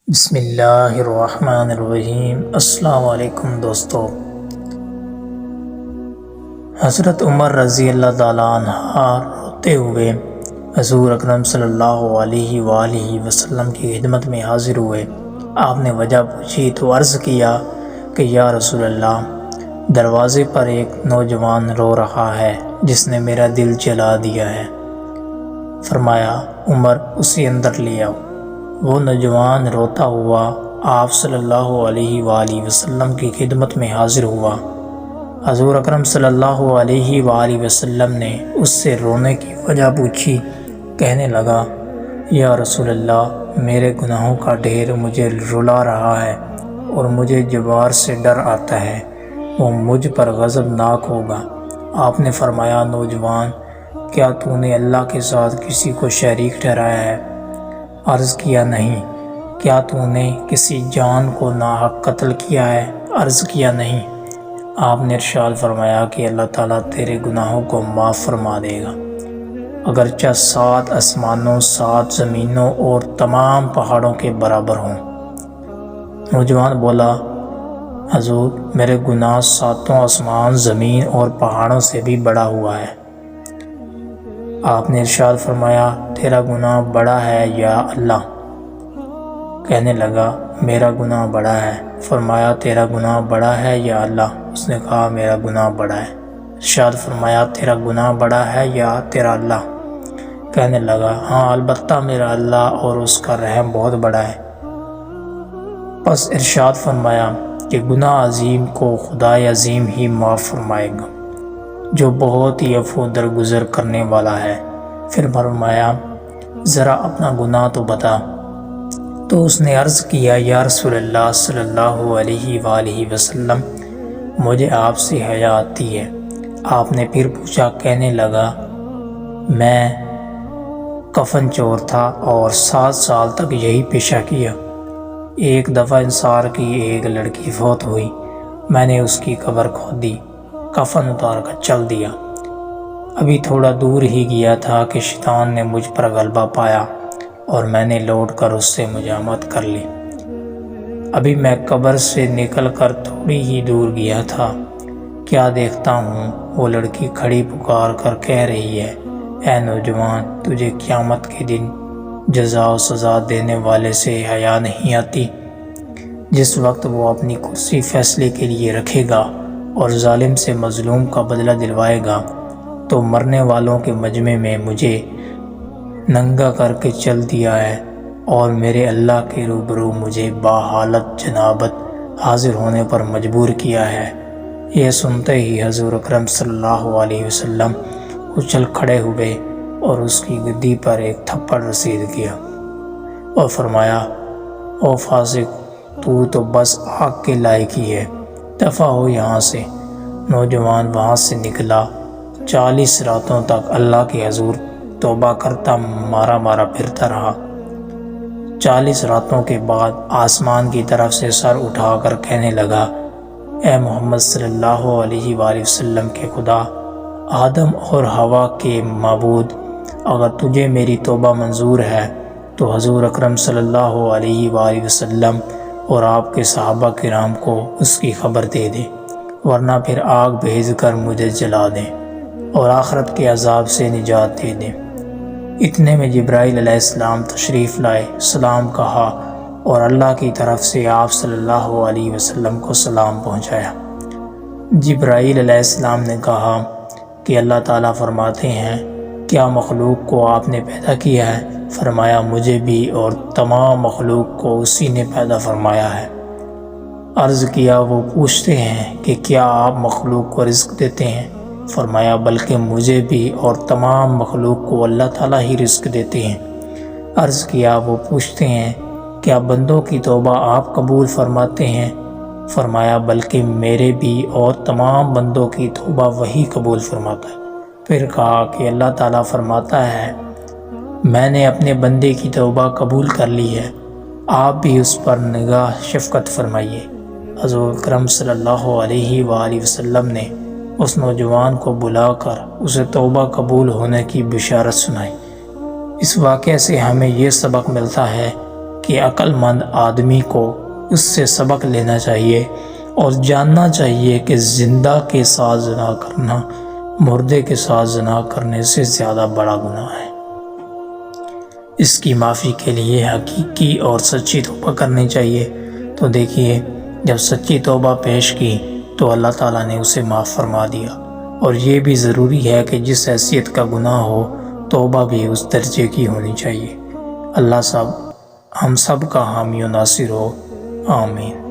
بسم اللہ الرحمن الرحیم۔ السلام علیکم دوستو۔ حضرت عمر رضی اللہ تعالیٰ عنہ روتے ہوئے حضور اکرم صلی اللہ علیہ وآلہ وسلم کی خدمت میں حاضر ہوئے۔ آپ نے وجہ پوچھی تو عرض کیا کہ یا رسول اللہ، دروازے پر ایک نوجوان رو رہا ہے جس نے میرا دل جلا دیا ہے۔ فرمایا عمر اسے اندر لے آؤ۔ وہ نوجوان روتا ہوا آپ صلی اللہ علیہ وآلہ وسلم کی خدمت میں حاضر ہوا۔ حضور اکرم صلی اللہ علیہ وآلہ وسلم نے اس سے رونے کی وجہ پوچھی۔ کہنے لگا یا رسول اللہ، میرے گناہوں کا ڈھیر مجھے رلا رہا ہے اور مجھے جبار سے ڈر آتا ہے، وہ مجھ پر غضبناک ہوگا۔ آپ نے فرمایا نوجوان، کیا تو نے اللہ کے ساتھ کسی کو شریک ٹھہرایا ہے؟ عرض کیا نہیں۔ کیا تو نے کسی جان کو ناحق قتل کیا ہے؟ عرض کیا نہیں۔ آپ نے ارشاد فرمایا کہ اللہ تعالیٰ تیرے گناہوں کو معاف فرما دے گا، اگرچہ 7 آسمانوں 7 زمینوں اور تمام پہاڑوں کے برابر ہوں۔ نوجوان بولا حضور، میرے گناہ 7 آسمان زمین اور پہاڑوں سے بھی بڑا ہوا ہے۔ آپ نے ارشاد فرمایا تیرا گناہ بڑا ہے یا اللہ؟ کہنے لگا میرا گناہ بڑا ہے۔ فرمایا تیرا گناہ بڑا ہے یا اللہ؟ اس نے کہا میرا گناہ بڑا ہے۔ ارشاد فرمایا تیرا گناہ بڑا ہے یا تیرا اللہ؟ کہنے لگا ہاں البتہ میرا اللہ اور اس کا رحم بہت بڑا ہے۔ پس ارشاد فرمایا کہ گناہ عظیم کو خدائے عظیم ہی معاف فرمائے گا، جو بہت ہی عفو درگزر کرنے والا ہے۔ پھر فرمایا ذرا اپنا گناہ تو بتا۔ تو اس نے عرض کیا یا رسول اللہ صلی اللہ علیہ وآلہ وسلم، مجھے آپ سے حیا آتی ہے۔ آپ نے پھر پوچھا، کہنے لگا میں کفن چور تھا اور 7 سال تک یہی پیشہ کیا۔ ایک دفعہ انصار کی ایک لڑکی فوت ہوئی، میں نے اس کی قبر کھود دی، کفن اتار کر چل دیا۔ ابھی تھوڑا دور ہی گیا تھا کہ شیطان نے مجھ پر غلبہ پایا اور میں نے لوٹ کر اس سے مجامت کر لی۔ ابھی میں قبر سے نکل کر تھوڑی ہی دور گیا تھا، کیا دیکھتا ہوں وہ لڑکی کھڑی پکار کر کہہ رہی ہے، اے نوجوان، تجھے قیامت کے دن جزا و سزا دینے والے سے حیا نہیں آتی؟ جس وقت وہ اپنی کرسی فیصلے کے لیے رکھے گا اور ظالم سے مظلوم کا بدلہ دلوائے گا، تو مرنے والوں کے مجمع میں مجھے ننگا کر کے چل دیا ہے اور میرے اللہ کے روبرو مجھے باحالت جنابت حاضر ہونے پر مجبور کیا ہے۔ یہ سنتے ہی حضور اکرم صلی اللہ علیہ وسلم اچھل کھڑے ہوئے اور اس کی گدی پر ایک تھپڑ رسید کیا اور فرمایا او فاسق، تو بس آگ کے لائق ہی ہے، دفع ہو یہاں سے۔ نوجوان وہاں سے نکلا، 40 راتوں تک اللہ کے حضور توبہ کرتا مارا پھرتا رہا۔ 40 راتوں کے بعد آسمان کی طرف سے سر اٹھا کر کہنے لگا، اے محمد صلی اللہ علیہ وآلہ وسلم کے خدا، آدم اور حوا کے معبود، اگر تجھے میری توبہ منظور ہے تو حضور اکرم صلی اللہ علیہ وآلہ وسلم اور آپ کے صحابہ کرام کو اس کی خبر دے دے، ورنہ پھر آگ بھیج کر مجھے جلا دیں اور آخرت کے عذاب سے نجات دے دیں۔ اتنے میں جبرائیل علیہ السلام تشریف لائے، سلام کہا اور اللہ کی طرف سے آپ صلی اللہ علیہ وسلم کو سلام پہنچایا۔ جبرائیل علیہ السلام نے کہا کہ اللہ تعالیٰ فرماتے ہیں کیا مخلوق کو آپ نے پیدا کیا ہے؟ فرمایا مجھے بھی اور تمام مخلوق کو اسی نے پیدا فرمایا ہے۔ عرض کیا وہ پوچھتے ہیں کہ کیا آپ مخلوق کو رزق دیتے ہیں؟ فرمایا بلکہ مجھے بھی اور تمام مخلوق کو اللہ تعالیٰ ہی رزق دیتے ہیں۔ عرض کیا وہ پوچھتے ہیں کیا بندوں کی توبہ آپ قبول فرماتے ہیں؟ فرمایا بلکہ میرے بھی اور تمام بندوں کی توبہ وہی قبول فرماتا ہے۔ پھر کہا کہ اللہ تعالیٰ فرماتا ہے میں نے اپنے بندے کی توبہ قبول کر لی ہے، آپ بھی اس پر نگاہ شفقت فرمائیے۔ حضور اکرم صلی اللہ علیہ وآلہ وسلم نے اس نوجوان کو بلا کر اسے توبہ قبول ہونے کی بشارت سنائی۔ اس واقعے سے ہمیں یہ سبق ملتا ہے کہ عقل مند آدمی کو اس سے سبق لینا چاہیے اور جاننا چاہیے کہ زندہ کے ساتھ زنا کرنا مردے کے ساتھ زنا کرنے سے زیادہ بڑا گناہ ہے۔ اس کی معافی کے لیے حقیقی اور سچی توبہ کرنی چاہیے۔ تو دیکھیے، جب سچی توبہ پیش کی تو اللہ تعالیٰ نے اسے معاف فرما دیا۔ اور یہ بھی ضروری ہے کہ جس حیثیت کا گناہ ہو توبہ بھی اس درجے کی ہونی چاہیے۔ اللہ ہم سب کا حامی و ناصر ہو، آمین۔